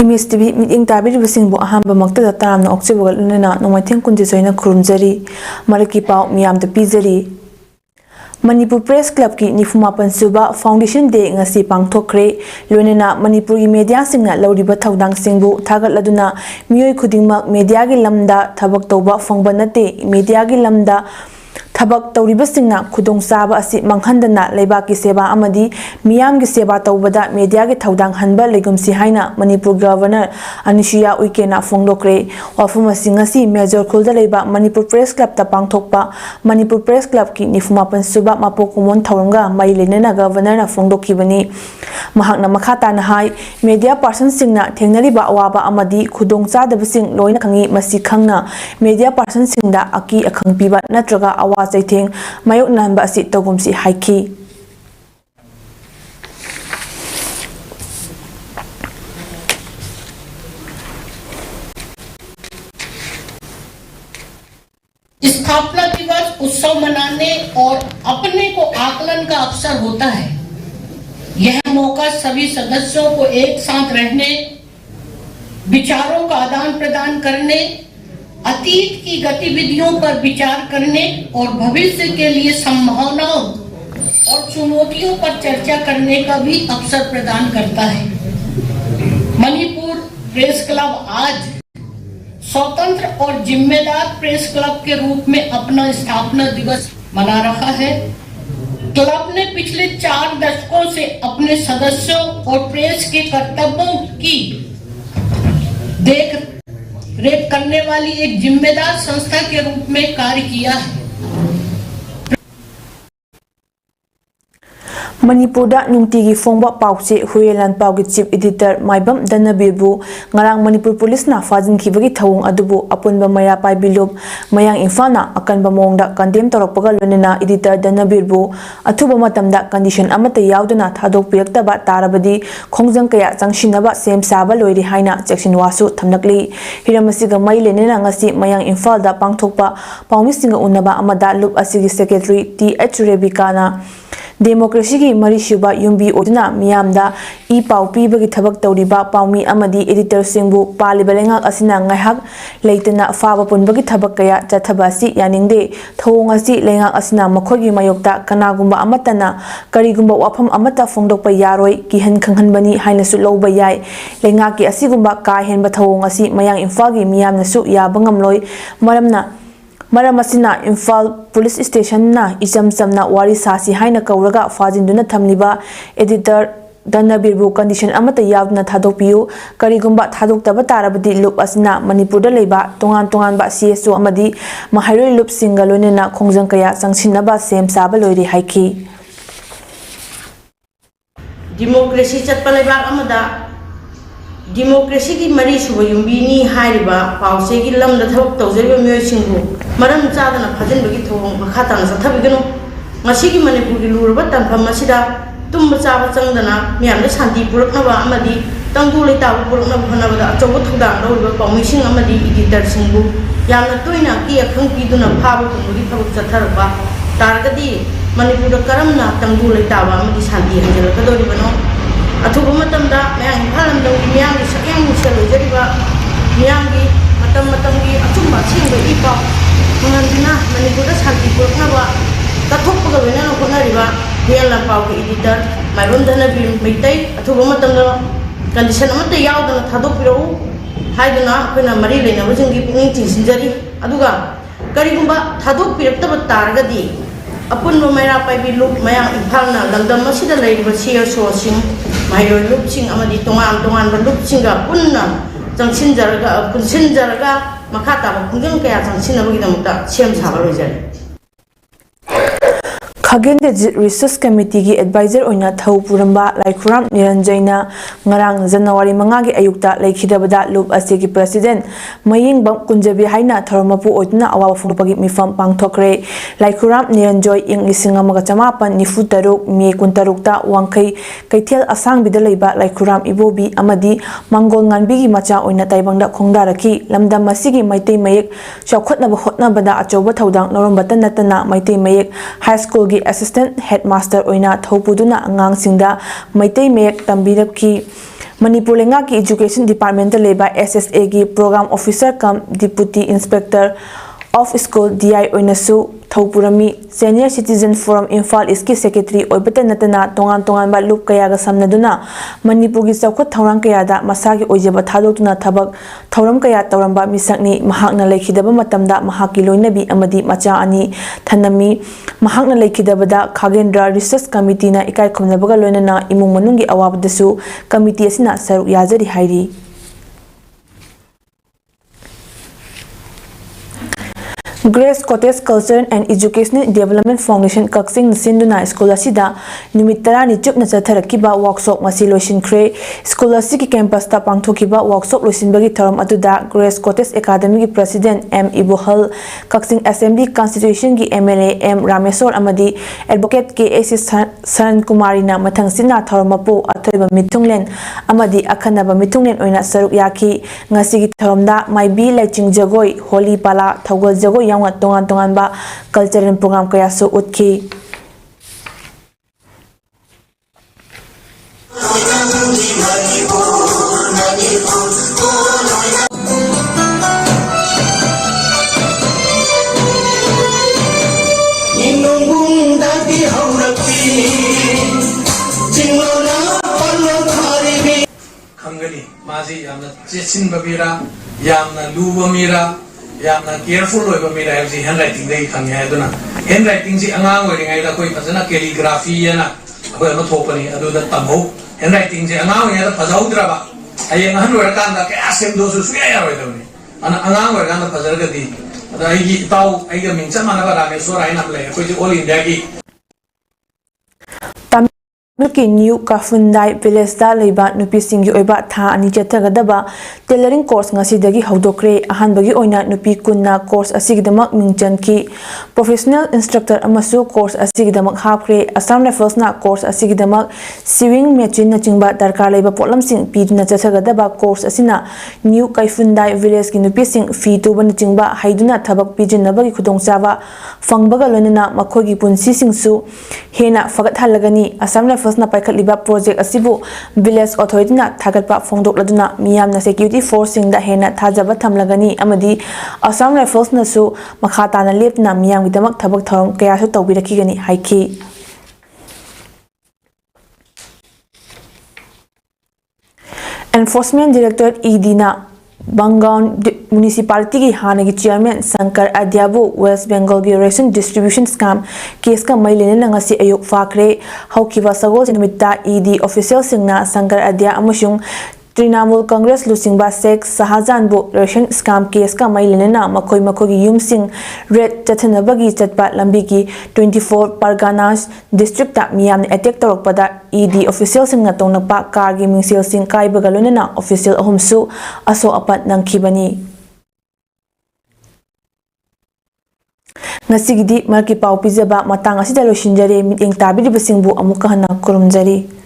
Image TV meeting ताबीरिबसिंगबु अहांबमक्तदा तारामना ऑक्सिबगलुनना नोमाइथें कुंजिसोइना खुरुमजरी मरकी पाव मियामदा पीजरी Manipur press club की 94 सुबा foundation day ngasi पांगथोखरे लोनेना Manipur की मीडिया सिंगना लौरिबा थौदांगसिंगबु थागतलदुना मियोय खुदिंगमक मीडिया की लमदा थबक तौबा फंगबा नते मीडिया की लमदा थबक तौरिबसिंगना खुदोंचाबा असि मंगहंदना लेबाकी सेवा अमदी मियाम की सेवा तौबदा मीडिया की थौदांग हनबा लेगुमसी हाइना मणिपुर गवर्नर अनिसुया उइकेना फोंगदोखरे वाफमसिंग ngasi मेजर खुलदा लेबा मणिपुर प्रेस क्लब ता पांगथोकपा मणिपुर प्रेस क्लब की 94 सुबा मापोकुमोन थौरंगा मई लेनेना गवर्नर ना फोंगदोखिबनी महाकना मखाताना हाई मीडिया पर्सन सिंगना थेंगनरिबा अवाबा अमदी खुदोंचादबसिंग लोइना खंगी मसी खंगना मीडिया पर्सन सिंगदा अकी अखंग पीबा नत्रगा अवा चैथेंग मायोक नानबा असि तगुमसी हाइखी स्थापना दिवस उत्सव मनाने और अपने को आकलन का अवसर होता है। यह मौका सभी सदस्यों को एक साथ रहने, विचारों का आदान प्रदान करने, अतीत की गतिविधियों पर विचार करने और भविष्य के लिए संभावनाओं और चुनौतियों पर चर्चा करने का भी अवसर प्रदान करता है। मणिपुर प्रेस क्लब आज स्वतंत्र और जिम्मेदार प्रेस क्लब के रूप में अपना स्थापना दिवस मना रहा है। क्लब ने पिछले 4 दशकों से अपने सदस्यों और प्रेस के कर्तव्यों की देख रेख करने वाली एक जिम्मेदार संस्था के रूप में कार्य किया है। Manipur नुंगतीगी फोंबा पाउचे हुएलान पाउगी chief editor Maibam दनबीरबु ngarang Manipur police ना फाजिनखिबगी थौंग अदुबु अपुनबा मया पाइबिलुब मयांग इम्फालना अकनबा मोंगदा कंडेम तौरपगा लोनेना एडिटर दनबीरबु अथुबा मतमदा कंडीशन अमता यावदना थादोकपिरक्तबा तारबदी खोंजंग कया चंगसिनबा सेम साबा लोइरि हाइना चेक्सिन वासु थमनकली हिरमसिगा मई लेनेना ngasi मयांग इम्फालदा पांगथोकपा पाउमिसिंगा उन्नबा अमदा loop असिगी secretary TH. रेबिकाना democracy की मरीसुबा युम्बी ओदना मियामदा ई पाउ पीबगी थबक तौरिबा पाउमी अमदी एडिटर सिंगबु पालिबा लेंगाक असिना ngaihak leitana फाबा पुनबगी थबक कया चथबासी यानिंगदे थौंग असि लेंगाक असिना मखोगी मयोक्ता कनागुम्बा अमतना करिगुम्बा वाफम अमता फोंगदोकपा यारोय किहन खंगहनबनी हाइनसु लौबा याय लेंगाकी असिगुम्बा काहेनबा थौंग असि मयांग इम्फालगी मियामनसु याबा ngamloi मरमसिना इम्फाल पुलिस स्टेशन ना इचम चमना वारी सासी हाइना कौरगा फाजिंदुना थमलिबा एडिटर दनबीरबु कंडीशन अमता यावना थादोकपियु करिगुम्बा थादोकतबा तारबदी लुप असिना मणिपुरदा लेबा तोंगान CSO अमदी महाइरोय लुप सिंगा लोनेना खोंजंग कया संगसिनबा सेम साबा लोइरि हाइखी डेमोक्रेसी चटपा लेबाक अमदा डेमोक्रेसी की मरी सुब युम्बीनी हाइरिबा पाउसे की लमदा थबक तौजरिबा मियोयसिंगबु मरम चादना फजिनबगी थौंग मखाताना चथबिगनु ngasi की मणिपुर की लुरबा तंफम असिदा तुम चाबा चंगदना मियामदा शांति पुरकनबा अमदी तंगदु लेताबु पुरकनबा हनबदा अचौबा थौदांग लौरिबा पाउमिसिंग अमदी एडिटर सिंगबु यामना तोइना की अखंग पीदुना फाबा पुनबगी थबक चथरबा तारगदी मणिपुर करमना तंगदु लेताबा अमदी शांति हंजलकदोरिबनो अथुबा मतमदा मयांग इम्फालमदों मियांगी सक्यांग सेलोजरिबा मियांगी मतमगी अचुम्बा सिंगबा इपा मंगनदिना मणिपुरदा शांति पुरकनबा तथोकपगा लोइनाना होनारिबा हेला पाउगी एडिटर माइबम दनबीर मैतै अथुबा मतमदा कंडीशन अमता यावदना थादोकपिरौ हाइदुना अखोइना मरी लेनबसिंगी पुंगिंग चिंसिनजरी अदुगा करिगुम्बा थादोकपिरक्तबा तारगदी अपुनबा मैरा पाइबी लुप मयांग इम्फालना लंगदम असिदा लेरिबा CSO सिंग माइरोय लुप सिंग अमदी तोंगान लुप सिंगा पुन्ना चंगसिनजरगा पुनसिनजरगा मखाताबा पुंजंग कया चंगसिनबगीदमता सेम साबा लोइजरे खगेंदे रिसर्च कमिटी की एडवाइजर ओइना थौ पुरंबा लाइखुराम निरंजयना ngarang January 5 की अयुक्ता लेखिदबदा लुप असेगी प्रेसिडेंट मयिंग बम कुंजबी हाइना थरमपु ओइतना अवाबा फुंगपगी मिफम पांगथोखरे लाइखुराम निरंजय इंग 1993 मे 16 ता वांखै कैथेल असांगबिदा लेबा लाइखुराम Ibobi अमदी Mongol nganbigi macha ओइना ताइबंगदा खोंगदारखी लमदम मसिगी Meitei मयेक चौखटनबा होटनबदा अचौबा थौदांग नरमबता नतना Meitei मयेक high school की assistant headmaster ओइना थौपुदुना अंगांगसिंगदा मैतै मयेक तंबिरखी Manipur Lengaki Education Department leba SSA gi Program Officer cum Deputy Inspector of School DI Oinasu Thopurami Senior Citizen Forum Imphal East Secretary Oibata Natana Tongan ba Loop Kayaga Samnaduna Manipur gi Chawkhat Thorang Kayada Masagi Oijaba Thadotuna Thabak Thoram Kaya Tauramba Misakni Mahakna Lekhidaba Matamda Mahaki Loinabi Amadi Macha Ani Thanami Mahakna Lekhidabada Khagendra Research Committee na Ikai Khomnabaga Loinana Imung Manungi Awabdasu Committee asina Saruk Yazari Hairi Grace Cottage Culture and Educational Development Foundation Kaksing Sinduna School Asida Nimitara ni Chupna Chatharakiba workshop masi loisinkhre School asigi campus ta pangthokiba workshop loisinbagi thoram aduda Grace Cottage Academy gi President M Ibuhal Kaksing Assembly Constitution gi MLA M Rameswar amadi Advocate KAC Saran Kumari na mathangsina thoramapu athoiba mithunglen amadi akhanaba mithunglen oina saruk yaki ngasigi thoromda maibi laiching jagoi holi pala thogol jagoi yang tongan ba cultural program kaya so utki Khangani mazi yamna chechin babira yamna luba mira yamna careful oi babira hebsi handwriting dei khangya aduna handwriting ji angang oi ringai da koi phajana calligraphy yana koi ama thopani adu da tamho handwriting ji angang oi da phajawdra ba ayeng han oi kan da ka sem do su suya ya oi da ni ana angang oi kan da phajar ga di ada ai gi tau ai ga mingcha mana ba Rameswar ai nam le koi ji all India gi Milki New Kafundai Village da leiba nupi singgi oiba tha ani chathagadaba tailoring course ngasidagi haudokre ahanbagi oina nupi kunna course asigidamak mingchanki professional instructor amasu course asigidamak hapkre Assam Rifles na course asigidamak sewing machine na chingba darkar leiba potlam sing piduna chathagadaba course asina New Kafundai Village gi nupi sing fee tuban chingba haiduna thabak pijinabagi khudongchawa fangbaga loinana makhogi punsi singsu hena fagat halagani Assam Rifles na paikhatliba project asibu village authority na thagatpa phongdokladuna miyamna security force singda hena thajaba thamlagani amadi Assam Rifles na su makhata na lepna miyamgidamak thabak thorom kaya su tawbirakigani haiki Enforcement Directorate ED na Bangaon Municipality ki Hanagi Chairman Shankar Adyabu West Bengal ki ration distribution scam case ka mailene na ngasi ayuk fakre haukiba sagol sinumita ED official singna Shankar Adya amusung Trinamool Congress Lusingba Sheikh Sahajan bu ration scam case ka mailene na makoi gi yum sing red chathanabagi chatpa lambi ki 24 Parganas district ta miyam attack torokpada ED official singna tongnakpa car gi mingsil sing kaibaga lonena official ahumsu aso apat nangkhibani ngasigidi marki pau pijaba matang asida losinjare miting tabiri basingbu amuka hana kurumjari